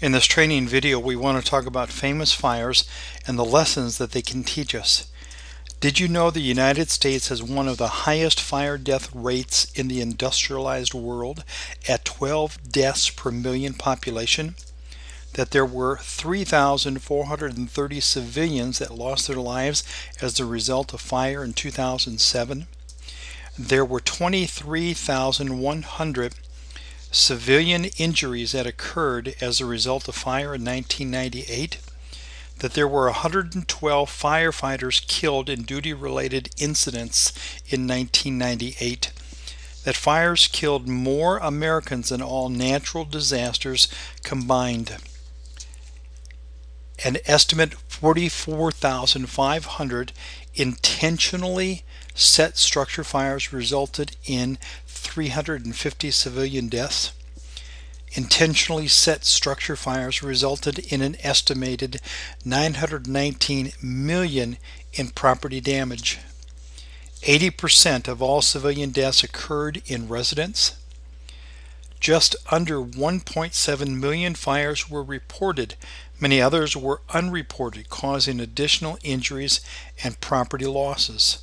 In this training video, we want to talk about famous fires and the lessons that they can teach us. Did you know the United States has one of the highest fire death rates in the industrialized world at 12 deaths per million population? That there were 3,430 civilians that lost their lives as a result of fire in 2007? There were 23,100 civilian injuries that occurred as a result of fire in 1998, that there were 112 firefighters killed in duty-related incidents in 1998, that fires killed more Americans than all natural disasters combined. An estimate 44,500 intentionally set structure fires resulted in 350 civilian deaths. Intentionally set structure fires resulted in an estimated 919 million in property damage. 80% of all civilian deaths occurred in residence. Just under 1.7 million fires were reported. Many others were unreported, causing additional injuries and property losses.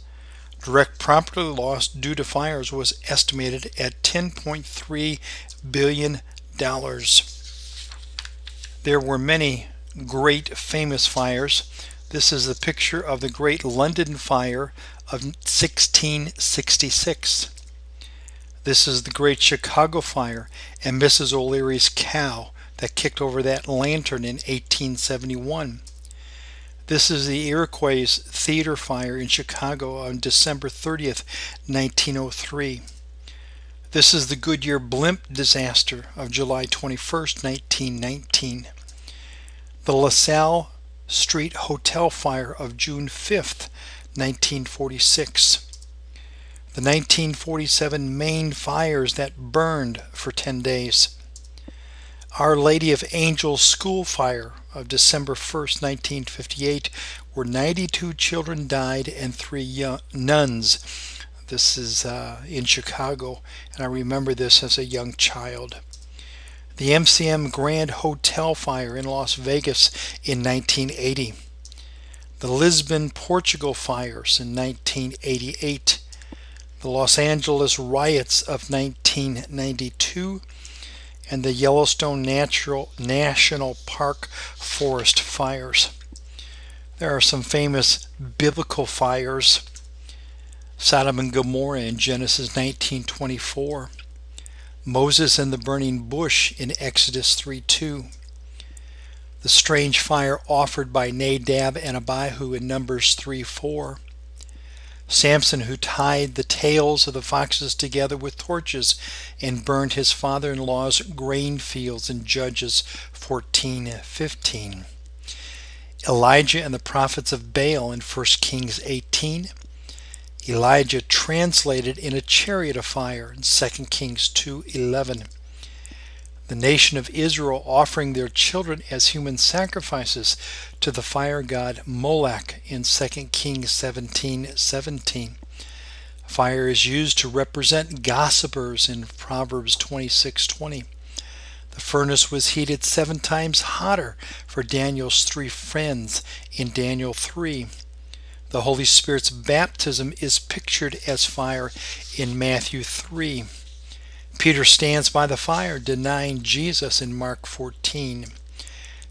Direct property loss due to fires was estimated at $10.3 billion. There were many great famous fires. This is a picture of the Great London Fire of 1666. This is the Great Chicago Fire and Mrs. O'Leary's cow that kicked over that lantern in 1871. This is the Iroquois Theater Fire in Chicago on December 30th, 1903. This is the Goodyear blimp disaster of July 21st, 1919. The LaSalle Street Hotel Fire of June 5th, 1946. The 1947 Maine fires that burned for 10 days. Our Lady of Angels School Fire of December 1st, 1958, where 92 children died and 3 nuns. This is in Chicago, and I remember this as a young child. The MCM Grand Hotel Fire in Las Vegas in 1980. The Lisbon, Portugal fires in 1988. The Los Angeles riots of 1992. And the Yellowstone National Park forest fires. There are some famous biblical fires. Sodom and Gomorrah in Genesis 19:24. Moses and the burning bush in Exodus 3:2. The strange fire offered by Nadab and Abihu in Numbers 3:4. Samson, who tied the tails of the foxes together with torches and burned his father-in-law's grain fields in Judges 14:15. Elijah and the prophets of Baal in 1 Kings 18. Elijah translated in a chariot of fire in 2 Kings 2:11. The nation of Israel offering their children as human sacrifices to the fire god Moloch in 2 Kings 17:17. Fire is used to represent gossipers in Proverbs 26:20. The furnace was heated 7 times hotter for Daniel's 3 friends in Daniel 3. The Holy Spirit's baptism is pictured as fire in Matthew 3. Peter stands by the fire denying Jesus in Mark 14.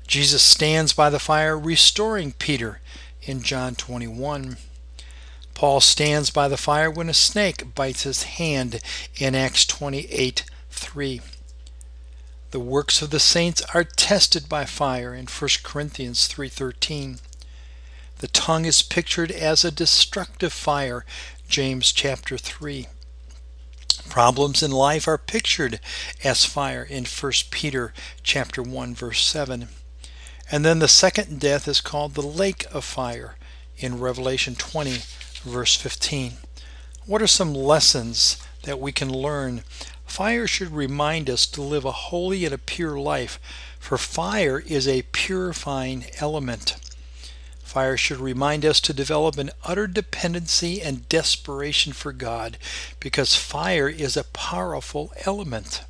Jesus stands by the fire restoring Peter in John 21. Paul stands by the fire when a snake bites his hand in Acts 28:3. The works of the saints are tested by fire in 1 Corinthians 3:13. The tongue is pictured as a destructive fire, James chapter 3. Problems in life are pictured as fire in 1 Peter chapter 1 verse 7. And then the second death is called the lake of fire in Revelation 20 verse 15. What are some lessons that we can learn? Fire should remind us to live a holy and a pure life, for fire is a purifying element. Fire should remind us to develop an utter dependency and desperation for God, because fire is a powerful element.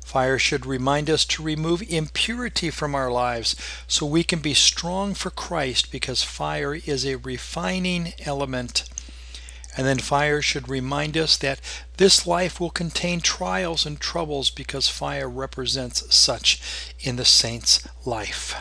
Fire should remind us to remove impurity from our lives so we can be strong for Christ, because fire is a refining element. And then fire should remind us that this life will contain trials and troubles, because fire represents such in the saint's life.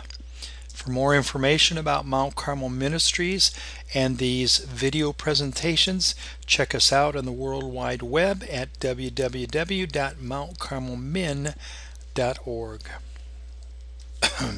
For more information about Mount Carmel Ministries and these video presentations, check us out on the World Wide Web at www.mountcarmelmin.org.